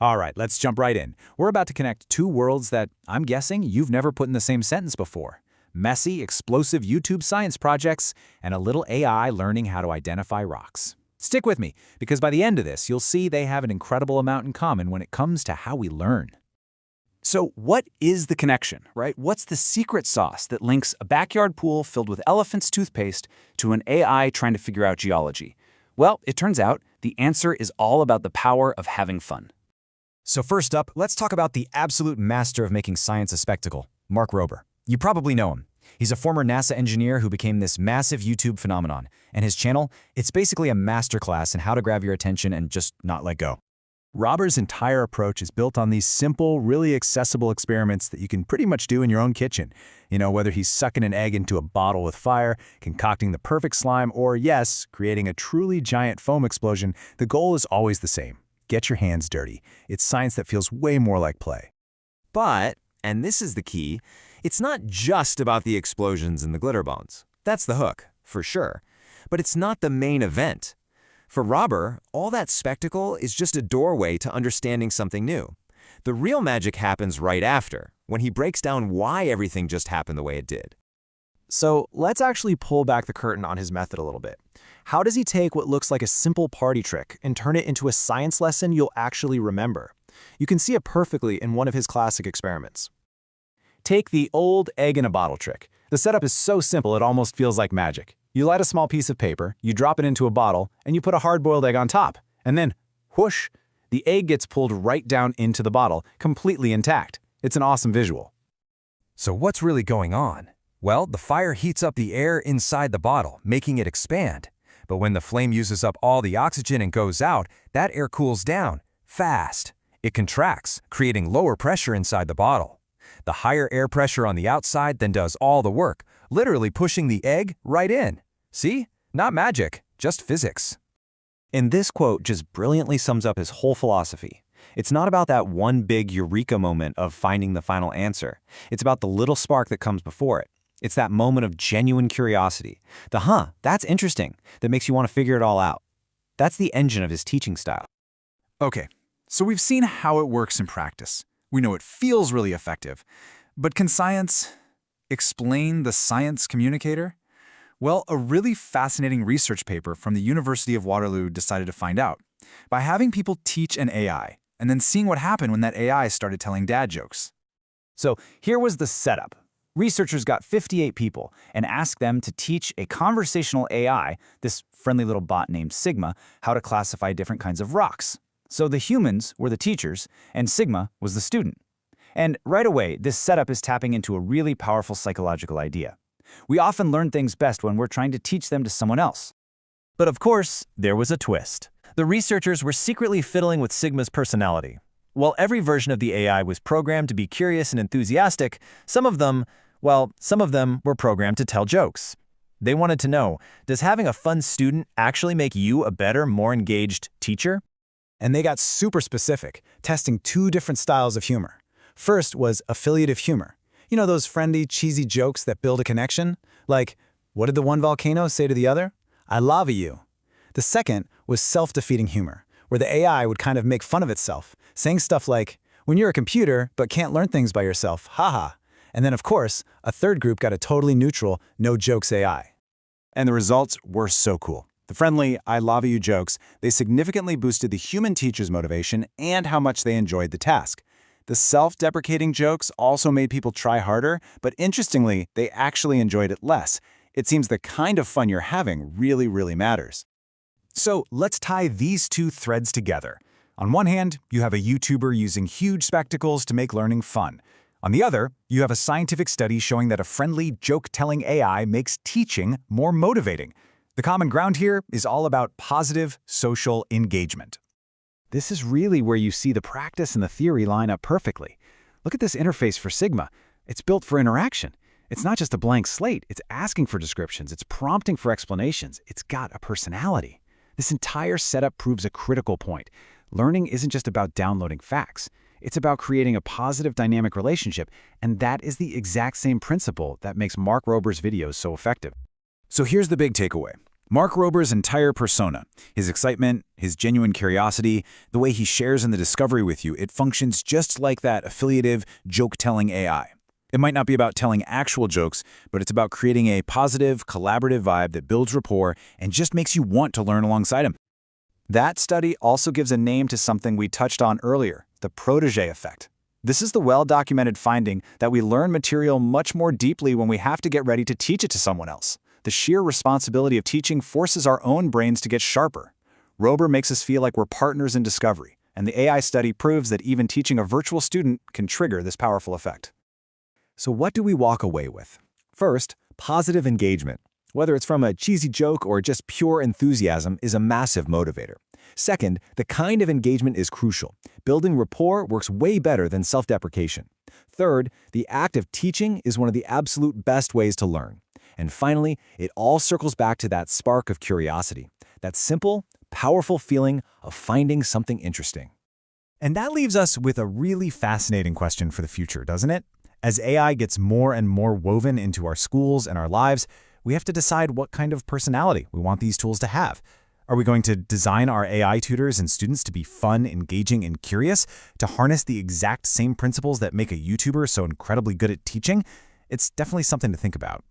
All right, let's jump right in. We're about to connect two worlds that I'm guessing you've never put in the same sentence before. Messy, explosive YouTube science projects, and a little AI learning how to identify rocks. Stick with me, because by the end of this, you'll see they have an incredible amount in common when it comes to how we learn. So what is the connection, right? What's the secret sauce that links a backyard pool filled with elephant's toothpaste to an AI trying to figure out geology? Well, it turns out the answer is all about the power of having fun. So first up, let's talk about the absolute master of making science a spectacle, Mark Rober. You probably know him. He's a former NASA engineer who became this massive YouTube phenomenon, and his channel, it's basically a masterclass in how to grab your attention and just not let go. Rober's entire approach is built on these simple, really accessible experiments that you can pretty much do in your own kitchen. You know, whether he's sucking an egg into a bottle with fire, concocting the perfect slime, or yes, creating a truly giant foam explosion, the goal is always the same. Get your hands dirty. It's science that feels way more like play. But, and this is the key, it's not just about the explosions and the glitter bombs. That's the hook, for sure. But it's not the main event. For Rober, all that spectacle is just a doorway to understanding something new. The real magic happens right after, when he breaks down why everything just happened the way it did. So let's actually pull back the curtain on his method a little bit. How does he take what looks like a simple party trick and turn it into a science lesson you'll actually remember? You can see it perfectly in one of his classic experiments. Take the old egg in a bottle trick. The setup is so simple it almost feels like magic. You light a small piece of paper, you drop it into a bottle, and you put a hard-boiled egg on top. And then, whoosh, the egg gets pulled right down into the bottle, completely intact. It's an awesome visual. So what's really going on? Well, the fire heats up the air inside the bottle, making it expand. But when the flame uses up all the oxygen and goes out, that air cools down, fast. It contracts, creating lower pressure inside the bottle. The higher air pressure on the outside then does all the work, literally pushing the egg right in. See? Not magic, just physics. And this quote just brilliantly sums up his whole philosophy. It's not about that one big eureka moment of finding the final answer. It's about the little spark that comes before it. It's that moment of genuine curiosity. The that's interesting, that makes you want to figure it all out. That's the engine of his teaching style. Okay, so we've seen how it works in practice. We know it feels really effective. But can science explain the science communicator? Well, a really fascinating research paper from the University of Waterloo decided to find out. By having people teach an AI, and then seeing what happened when that AI started telling dad jokes. So here was the setup. Researchers got 58 people and asked them to teach a conversational AI, this friendly little bot named Sigma, how to classify different kinds of rocks. So the humans were the teachers, and Sigma was the student. And right away, this setup is tapping into a really powerful psychological idea. We often learn things best when we're trying to teach them to someone else. But of course, there was a twist. The researchers were secretly fiddling with Sigma's personality. While every version of the AI was programmed to be curious and enthusiastic, some of them were programmed to tell jokes. They wanted to know, does having a fun student actually make you a better, more engaged teacher? And they got super specific, testing two different styles of humor. First was affiliative humor. You know those friendly, cheesy jokes that build a connection? Like, what did the one volcano say to the other? I lava you. The second was self-defeating humor, where the AI would kind of make fun of itself, saying stuff like, when you're a computer but can't learn things by yourself, haha. And then, of course, a third group got a totally neutral, no-jokes AI. And the results were so cool. The friendly, I lava you jokes, they significantly boosted the human teacher's motivation and how much they enjoyed the task. The self-deprecating jokes also made people try harder, but interestingly, they actually enjoyed it less. It seems the kind of fun you're having really matters. So let's tie these two threads together. On one hand, you have a YouTuber using huge spectacles to make learning fun. On the other, you have a scientific study showing that a friendly, joke-telling AI makes teaching more motivating. The common ground here is all about positive social engagement. This is really where you see the practice and the theory line up perfectly. Look at this interface for Sigma. It's built for interaction. It's not just a blank slate. It's asking for descriptions. It's prompting for explanations. It's got a personality. This entire setup proves a critical point. Learning isn't just about downloading facts. It's about creating a positive dynamic relationship, and that is the exact same principle that makes Mark Rober's videos so effective. So here's the big takeaway. Mark Rober's entire persona, his excitement, his genuine curiosity, the way he shares in the discovery with you, it functions just like that affiliative, joke-telling AI. It might not be about telling actual jokes, but it's about creating a positive, collaborative vibe that builds rapport and just makes you want to learn alongside him. That study also gives a name to something we touched on earlier, the protege effect. This is the well-documented finding that we learn material much more deeply when we have to get ready to teach it to someone else. The sheer responsibility of teaching forces our own brains to get sharper. Rober makes us feel like we're partners in discovery, and the AI study proves that even teaching a virtual student can trigger this powerful effect. So what do we walk away with? First, positive engagement. Whether it's from a cheesy joke or just pure enthusiasm is a massive motivator. Second, the kind of engagement is crucial. Building rapport works way better than self-deprecation. Third, the act of teaching is one of the absolute best ways to learn. And finally, it all circles back to that spark of curiosity, that simple, powerful feeling of finding something interesting. And that leaves us with a really fascinating question for the future, doesn't it? As AI gets more and more woven into our schools and our lives, we have to decide what kind of personality we want these tools to have. Are we going to design our AI tutors and students to be fun, engaging, and curious, to harness the exact same principles that make a YouTuber so incredibly good at teaching? It's definitely something to think about.